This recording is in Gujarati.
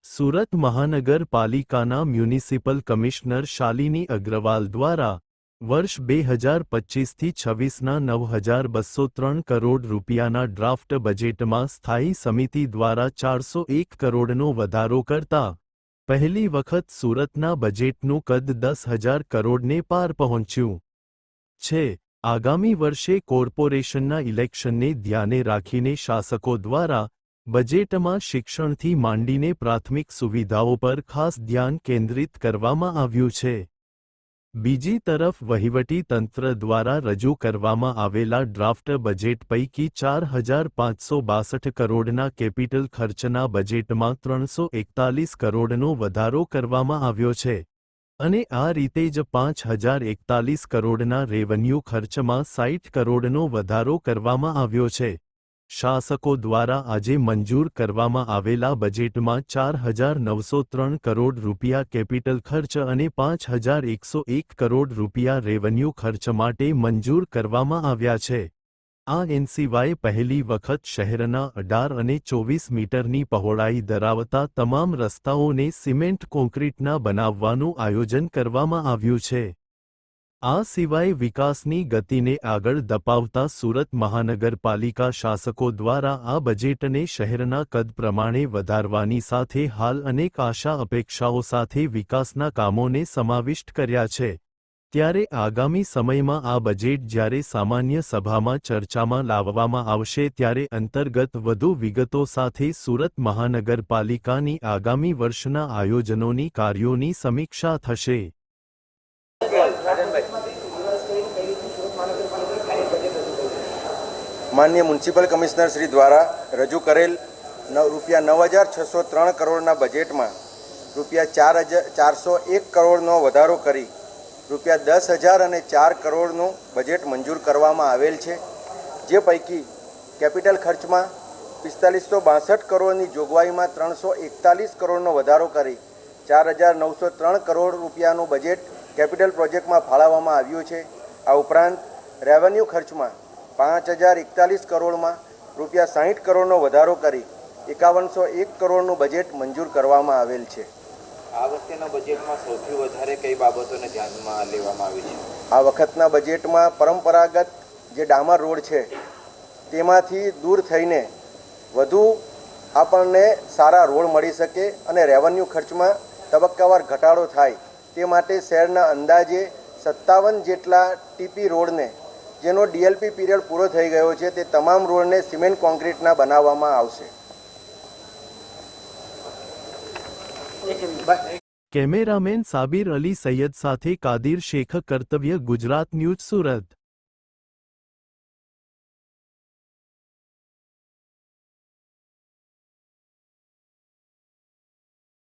સુરત મહાનગરપાલિકાના મ્યુનિસિપલ કમિશનર શાલિની અગ્રવાલ દ્વારા વર્ષ 2025થી 26ના 9,203 કરોડ રૂપિયાના ડ્રાફ્ટ બજેટમાં સ્થાયી સમિતિ દ્વારા 401 કરોડનો વધારો કરતા પહેલી વખત સુરતના બજેટનું કદ 10,000 કરોડને પાર પહોંચ્યું છે। આગામી વર્ષે કોર્પોરેશનના ઇલેક્શનને ધ્યાને રાખીને શાસકો દ્વારા બજેટમાં શિક્ષણથી માંડીને પ્રાથમિક સુવિધાઓ પર ખાસ ધ્યાન કેન્દ્રિત કરવામાં આવ્યું છે। બીજી તરફ વહીવટી તંત્ર દ્વારા રજૂ કરવામાં આવેલા ડ્રાફ્ટ બજેટ પૈકી 4,562 કરોડના કેપિટલ ખર્ચના બજેટમાં 341 કરોડનો વધારો કરવામાં આવ્યો છે અને આ રીતે જ 5,041 કરોડના રેવન્યુ ખર્ચમાં 60 કરોડનો વધારો કરવામાં આવ્યો છે। શાસકો દ્વારા આજે મંજૂર કરવામાં આવેલા બજેટમાં 4,903 કરોડ રૂપિયા કેપિટલ ખર્ચ અને 5,101 કરોડ રૂપિયા રેવન્યુ ખર્ચ માટે મંજૂર કરવામાં આવ્યા છે। આ સિવાય પહેલી વખત શહેરના 18 અને 24 મીટરની પહોળાઈ ધરાવતા તમામ રસ્તાઓને સિમેન્ટ કોન્ક્રીટના બનાવવાનું આયોજન કરવામાં આવ્યું છે। આ સિવાય વિકાસની ગતિને આગળ ધપાવતા સુરત મહાનગરપાલિકા શાસકો દ્વારા આ બજેટને શહેરના કદ પ્રમાણે વધારવાની સાથે હાલ અનેક આશા અપેક્ષાઓ સાથે વિકાસના કામોને સમાવિષ્ટ કર્યા છે। ત્યારે આગામી સમયમાં આ બજેટ જ્યારે સામાન્ય સભામાં ચર્ચામાં લાવવામાં આવશે ત્યારે અંતર્ગત વધુ વિગતો સાથે સુરત મહાનગરપાલિકાની આગામી વર્ષના આયોજનોની કાર્યોની સમીક્ષા થશે। माननीय म्युनिसिपल कमिश्नर श्री द्वारा रजू करेल रुपया 9,603 करोड़ना बजेट में रुपया 401 करोड़नो वधारो करी रुपया 10,004 करोड़नु बजेट मंजूर करवामां आवेल छे। जे पैकी केपिटल खर्च में 4562 करोड़नी जोगवाई में 341 करोड़नो वधारो करी 4,903 करोड़ रूपियानु बजेट केपिटल प्रोजेक्ट में फाळववामां आव्युं छे। आ उपरांत रेवन्यू खर्च में 5,041 करोड़ में रुपया 60 करोड़नो वधारो करी 5,101 करोड़नु बजेट मंजूर करवामां आवेल छे। आ वखतेना बजेटमां सौथी वधारे कई बाबतोने ध्यानमां लेवामां आवी छे? आ वखतना बजेटमां परंपरागत जे डामर रोड छे तेमांथी दूर थईने वधु आपणने सारा रोड मळी शके अने रेवन्यू खर्चमां तबक्कावार घटाडो थाय ते माटे शहेरना अंदाजे 57 जेटला टीपी रोडने जेनो डीएलपी पीरियड पूरो थई गयो छे ते तमाम रोडने सीमेंट कोन्क्रीटना बनाववामां आवशे। कैमरामेन साबिर अली सैयद साथे कादिर शेख, कर्तव्य गुजरात न्यूज, सूरत।